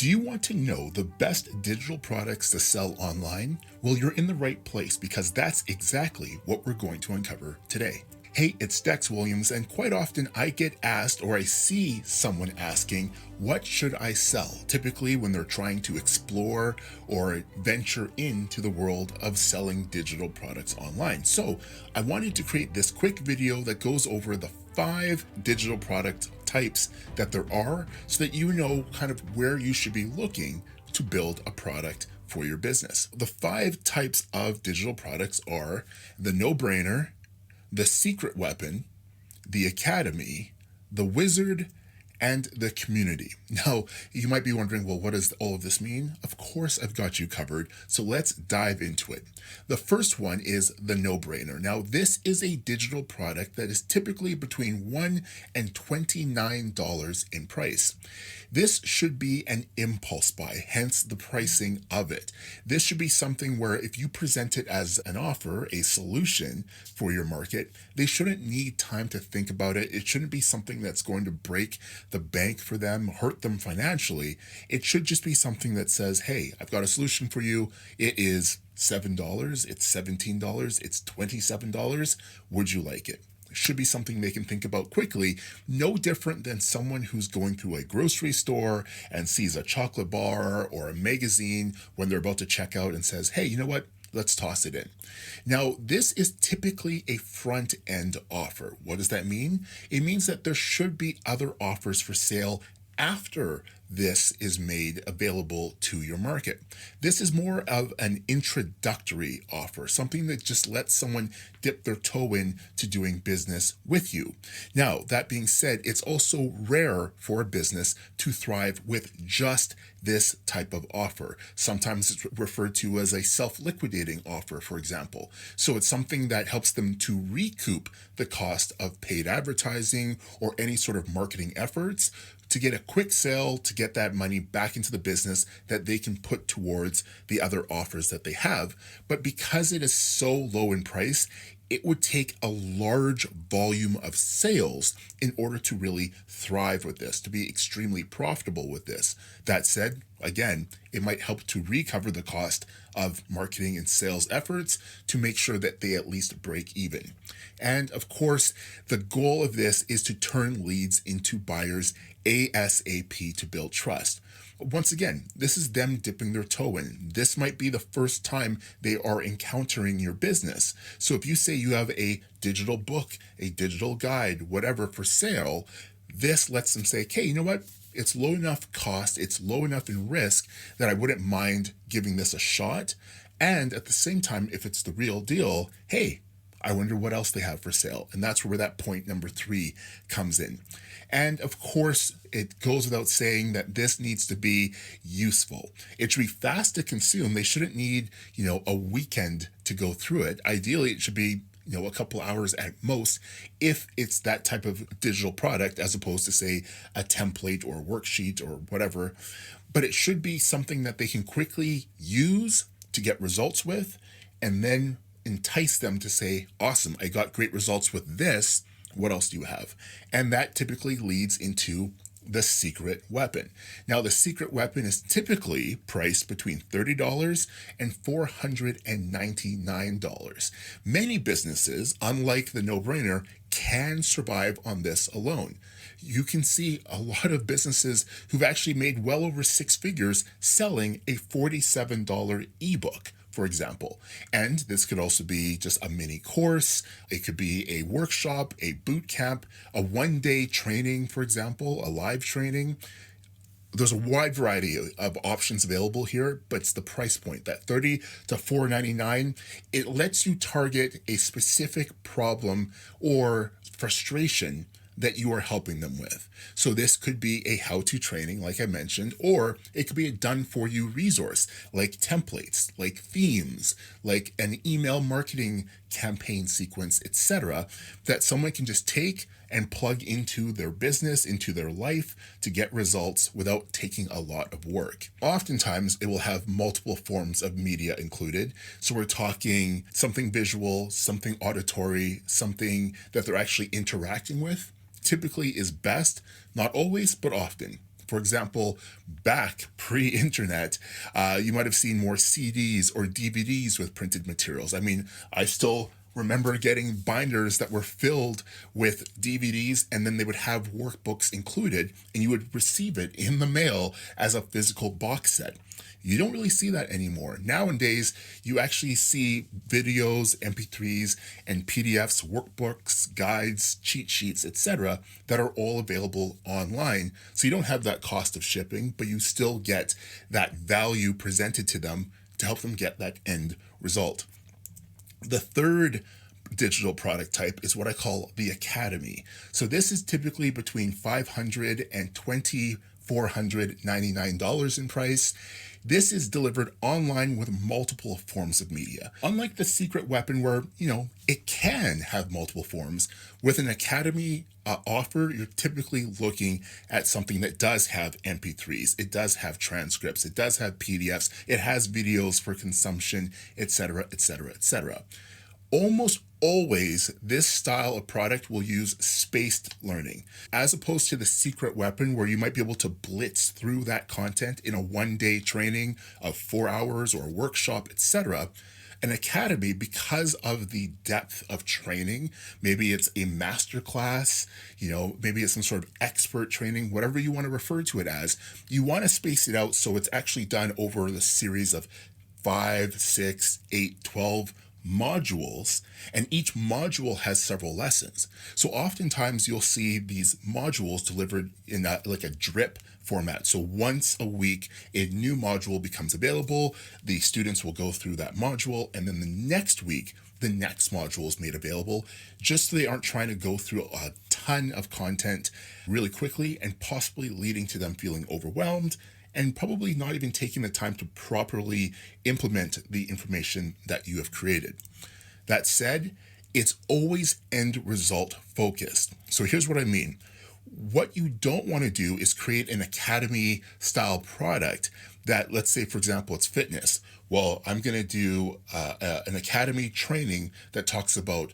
Do you want to know the best digital products to sell online? Well, you're in the right place because that's exactly what we're going to uncover today. Hey, it's Dex Williams, and quite often I get asked or I see someone asking, what should I sell? Typically when they're trying to explore or venture into the world of selling digital products online. So I wanted to create this quick video that goes over the 5 digital product types that there are so that you know kind of where you should be looking to build a product for your business. The 5 types of digital products are the No-Brainer, the Secret Weapon, the Academy, the Wizard, and the Community. Now, you might be wondering, well, what does all of this mean? Of course, I've got you covered. So let's dive into it. The first one is the No-Brainer. Now, this is a digital product that is typically between $1 and $29 in price. This should be an impulse buy, hence the pricing of it. This should be something where if you present it as an offer, a solution for your market, they shouldn't need time to think about it. It shouldn't be something that's going to break the bank for them, hurt them financially. It should just be something that says, hey, I've got a solution for you. It is $7, it's $17, it's $27. Would you like it? Should be something they can think about quickly, no different than someone who's going through a grocery store and sees a chocolate bar or a magazine when they're about to check out and says, hey, you know what? Let's toss it in. Now, this is typically a front-end offer. What does that mean? It means that there should be other offers for sale after this is made available to your market. This is more of an introductory offer, something that just lets someone dip their toe in to doing business with you. Now, that being said, it's also rare for a business to thrive with just this type of offer. Sometimes it's referred to as a self-liquidating offer, for example. So it's something that helps them to recoup the cost of paid advertising or any sort of marketing efforts to get a quick sale, to get that money back into the business that they can put towards the other offers that they have. But because it is so low in price, it would take a large volume of sales in order to really thrive with this, to be extremely profitable with this. That said, again, it might help to recover the cost of marketing and sales efforts to make sure that they at least break even. And of course, the goal of this is to turn leads into buyers ASAP to build trust. Once again, this is them dipping their toe in. This might be the first time they are encountering your business. So if you say you have a digital book, a digital guide, whatever for sale, this lets them say, okay, you know what? It's low enough cost, it's low enough in risk that I wouldn't mind giving this a shot. And at the same time, if it's the real deal, hey, I wonder what else they have for sale. And that's where that point number 3 comes in. And of course, it goes without saying that this needs to be useful. It should be fast to consume. They shouldn't need, a weekend to go through it. Ideally, it should be, a couple hours at most if it's that type of digital product as opposed to, say, a template or a worksheet or whatever. But it should be something that they can quickly use to get results with and then entice them to say, awesome, I got great results with this. What else do you have? And that typically leads into the Secret Weapon. Now, the Secret Weapon is typically priced between $30 and $499. Many businesses, unlike the No-Brainer, can survive on this alone. You can see a lot of businesses who've actually made well over 6 figures selling a $47 ebook, for example. And this could also be just a mini course. It could be a workshop, a boot camp, a one-day training, for example, a live training. There's a wide variety of options available here, but it's the price point, that $30 to $499. It lets you target a specific problem or frustration that you are helping them with. So this could be a how-to training, like I mentioned, or it could be a done-for-you resource, like templates, like themes, like an email marketing campaign sequence, etc., that someone can just take and plug into their business, into their life to get results without taking a lot of work. Oftentimes, it will have multiple forms of media included. So we're talking something visual, something auditory, something that they're actually interacting with. Typically is best, not always, but often. For example, back pre-internet, you might have seen more CDs or DVDs with printed materials. I mean, I still remember getting binders that were filled with DVDs, and then they would have workbooks included, and you would receive it in the mail as a physical box set. You don't really see that anymore. Nowadays, you actually see videos, MP3s, and PDFs, workbooks, guides, cheat sheets, etc., that are all available online. So you don't have that cost of shipping, but you still get that value presented to them to help them get that end result. The third digital product type is what I call the Academy. So this is typically between $500 and $2,499 in price. This is delivered online with multiple forms of media. Unlike the secret weapon where, it can have multiple forms, with an Academy offer, you're typically looking at something that does have MP3s, it does have transcripts, it does have PDFs, it has videos for consumption, etc., etc., etc. Almost always, this style of product will use spaced learning, as opposed to the secret weapon where you might be able to blitz through that content in a one-day training of 4 hours or a workshop, etc. An Academy, because of the depth of training, maybe it's a master class, maybe it's some sort of expert training, whatever you want to refer to it as, you want to space it out so it's actually done over the series of 5, 6, 8, 12 modules, and each module has several lessons. So oftentimes you'll see these modules delivered in a drip format. So once a week, a new module becomes available, the students will go through that module, and then the next week, the next module is made available, just so they aren't trying to go through a ton of content really quickly and possibly leading to them feeling overwhelmed and probably not even taking the time to properly implement the information that you have created. That said, it's always end result focused. So here's what I mean. What you don't want to do is create an Academy style product that, let's say, for example, it's fitness. Well, I'm going to do an Academy training that talks about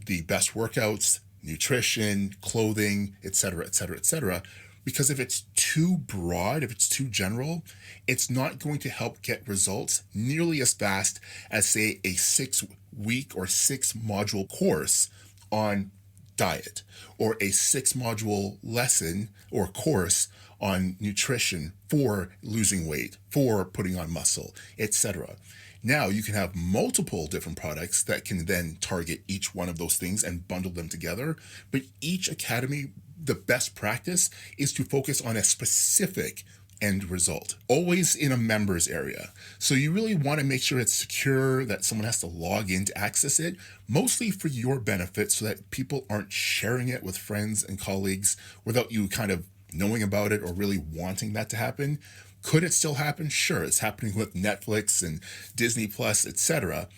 the best workouts, nutrition, clothing, etc., etc., etc. Because if it's too broad, if it's too general, it's not going to help get results nearly as fast as, say, a 6-week or 6-module course on diet, or a 6-module lesson or course on nutrition for losing weight, for putting on muscle, etc. Now you can have multiple different products that can then target each one of those things and bundle them together, but each Academy, the best practice is to focus on a specific end result, always in a members area. So you really want to make sure it's secure, that someone has to log in to access it, mostly for your benefit, so that people aren't sharing it with friends and colleagues without you kind of knowing about it or really wanting that to happen. Could it still happen? Sure, it's happening with Netflix and Disney Plus, etc.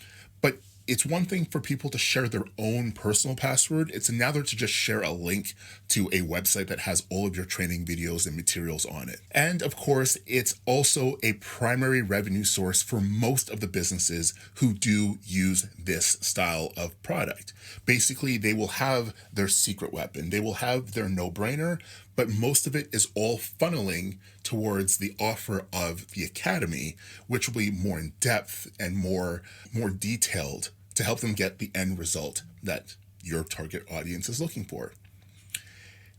But it's one thing for people to share their own personal password. It's another to just share a link to a website that has all of your training videos and materials on it. And of course, it's also a primary revenue source for most of the businesses who do use this style of product. Basically, they will have their secret weapon, they will have their no-brainer, but most of it is all funneling towards the offer of the Academy, which will be more in depth and more detailed to help them get the end result that your target audience is looking for.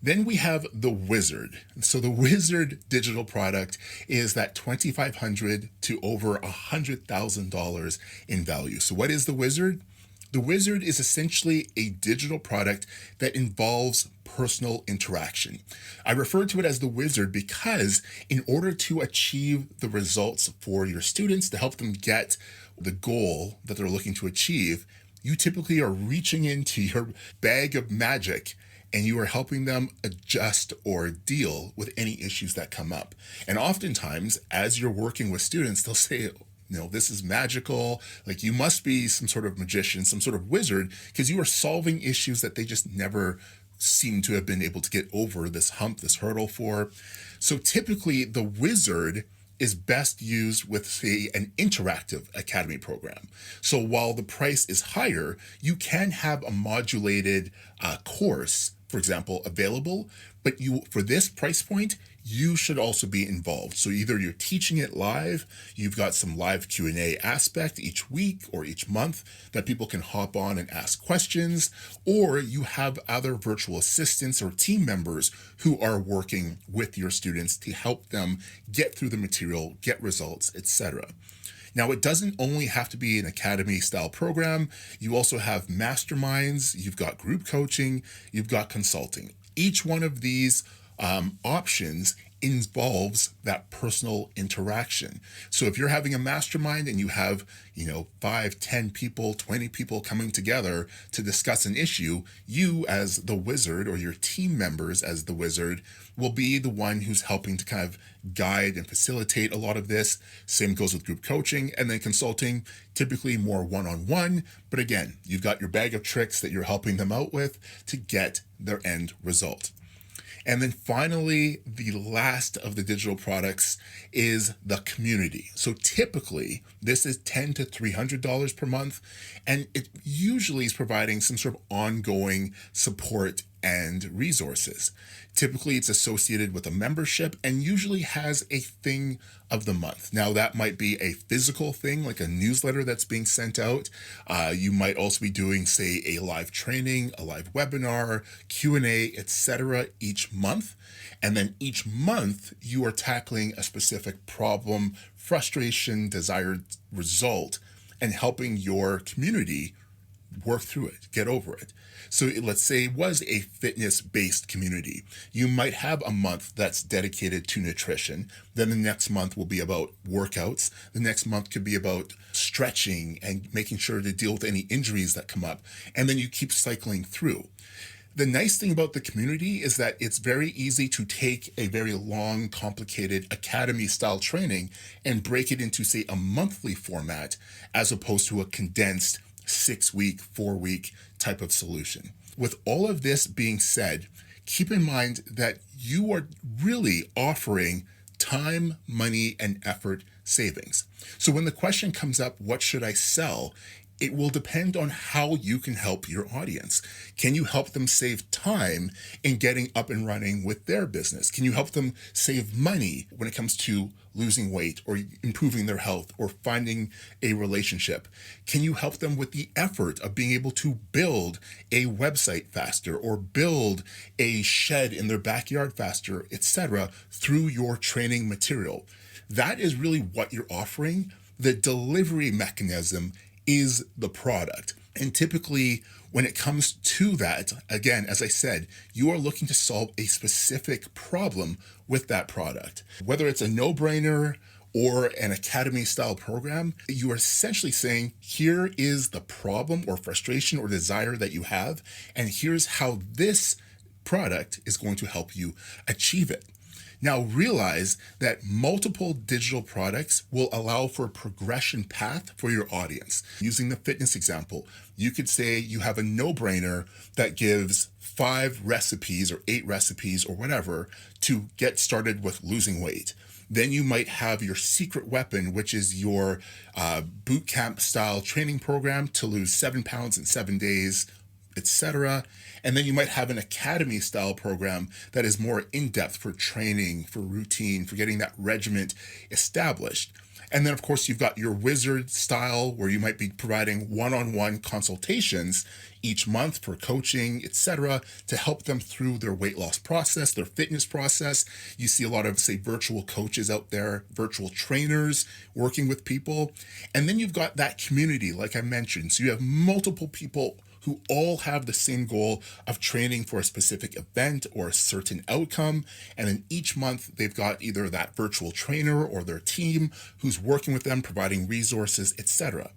Then we have the Wizard. So the Wizard digital product is that $2,500 to over $100,000 in value. So what is the Wizard? The Wizard is essentially a digital product that involves personal interaction. I refer to it as the Wizard because in order to achieve the results for your students, to help them get the goal that they're looking to achieve, you typically are reaching into your bag of magic and you are helping them adjust or deal with any issues that come up. And oftentimes, as you're working with students, they'll say, this is magical. Like, you must be some sort of magician, some sort of wizard, because you are solving issues that they just never seem to have been able to get over this hump, this hurdle for. So typically the Wizard is best used with, say, an interactive Academy program. So while the price is higher, you can have a modulated course, for example, available, but for this price point, you should also be involved. So either you're teaching it live, you've got some live Q&A aspect each week or each month that people can hop on and ask questions, or you have other virtual assistants or team members who are working with your students to help them get through the material, get results, etc. Now, it doesn't only have to be an academy style program. You also have masterminds, you've got group coaching, you've got consulting. Each one of these options involves that personal interaction. So if you're having a mastermind and you have, 5, 10 people, 20 people coming together to discuss an issue, you as the wizard or your team members as the wizard will be the one who's helping to kind of guide and facilitate a lot of this. Same goes with group coaching, and then consulting, typically more one-on-one. But again, you've got your bag of tricks that you're helping them out with to get their end result. And then finally, the last of the digital products is the community. So typically, this is $10 to $300 per month, and it usually is providing some sort of ongoing support and resources. Typically, it's associated with a membership and usually has a thing of the month. Now, that might be a physical thing, like a newsletter that's being sent out. You might also be doing, say, a live training, a live webinar, Q&A, etc. each month. And then each month, you are tackling a specific problem, frustration, desired result, and helping your community work through it, get over it. So let's say it was a fitness-based community. You might have a month that's dedicated to nutrition. Then the next month will be about workouts. The next month could be about stretching and making sure to deal with any injuries that come up. And then you keep cycling through. The nice thing about the community is that it's very easy to take a very long, complicated academy-style training and break it into, say, a monthly format as opposed to a condensed 6-week, 4-week type of solution. With all of this being said, keep in mind that you are really offering time, money, and effort savings. So when the question comes up, what should I sell? It will depend on how you can help your audience. Can you help them save time in getting up and running with their business? Can you help them save money when it comes to losing weight or improving their health or finding a relationship? Can you help them with the effort of being able to build a website faster or build a shed in their backyard faster, etc., through your training material? That is really what you're offering. The delivery mechanism is the product. And typically, when it comes to that, again, as I said, you are looking to solve a specific problem with that product. Whether it's a no-brainer or an academy-style program, you are essentially saying, here is the problem or frustration or desire that you have, and here's how this product is going to help you achieve it. Now realize that multiple digital products will allow for a progression path for your audience. Using the fitness example, you could say you have a no-brainer that gives 5 recipes or 8 recipes or whatever to get started with losing weight. Then you might have your secret weapon, which is your boot camp style training program to lose 7 pounds in 7 days, etc. And then you might have an academy style program that is more in-depth for training, for routine, for getting that regiment established. And then of course you've got your wizard style where you might be providing one-on-one consultations each month for coaching, etc., to help them through their weight loss process, their fitness process. You see a lot of, say, virtual coaches out there, virtual trainers working with people. And then you've got that community, like I mentioned. So you have multiple people who all have the same goal of training for a specific event or a certain outcome. And then each month they've got either that virtual trainer or their team who's working with them, providing resources, etc.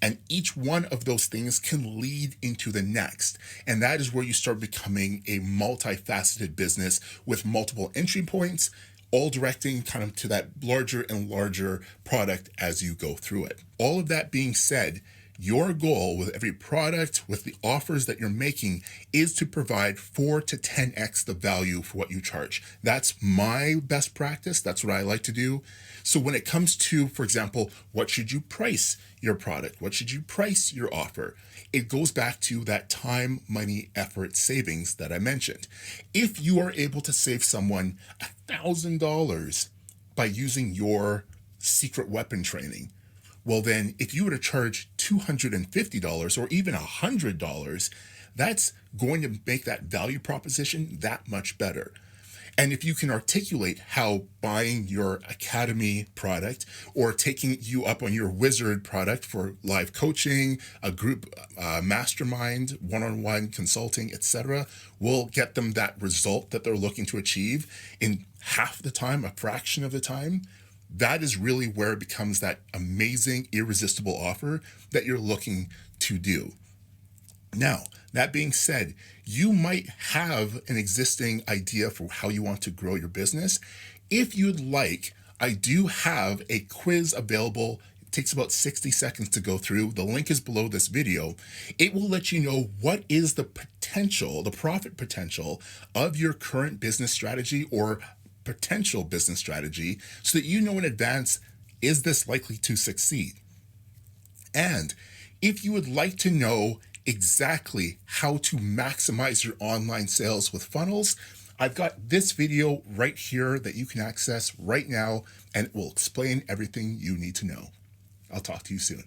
And each one of those things can lead into the next. And that is where you start becoming a multifaceted business with multiple entry points, all directing kind of to that larger and larger product as you go through it. All of that being said, Your goal with every product, with the offers that you're making, is to provide 4 to 10x the value for what you charge. That's my best practice. That's what I like to do. So when it comes to, for example, what should you price your product? What should you price your offer? It goes back to that time, money, effort savings that I mentioned. If you are able to save someone $1,000 by using your secret weapon training, well, then if you were to charge $250 or even $100, that's going to make that value proposition that much better. And if you can articulate how buying your Academy product or taking you up on your Wizard product for live coaching, a group mastermind, one-on-one consulting, etc., will get them that result that they're looking to achieve in half the time, a fraction of the time, that is really where it becomes that amazing, irresistible offer that you're looking to do. Now, that being said, you might have an existing idea for how you want to grow your business. If you'd like, I do have a quiz available. It takes about 60 seconds to go through. The link is below this video. It will let you know what is the potential, the profit potential of your current business strategy or potential business strategy so that you know in advance, is this likely to succeed? And if you would like to know exactly how to maximize your online sales with funnels, I've got this video right here that you can access right now, and it will explain everything you need to know. I'll talk to you soon.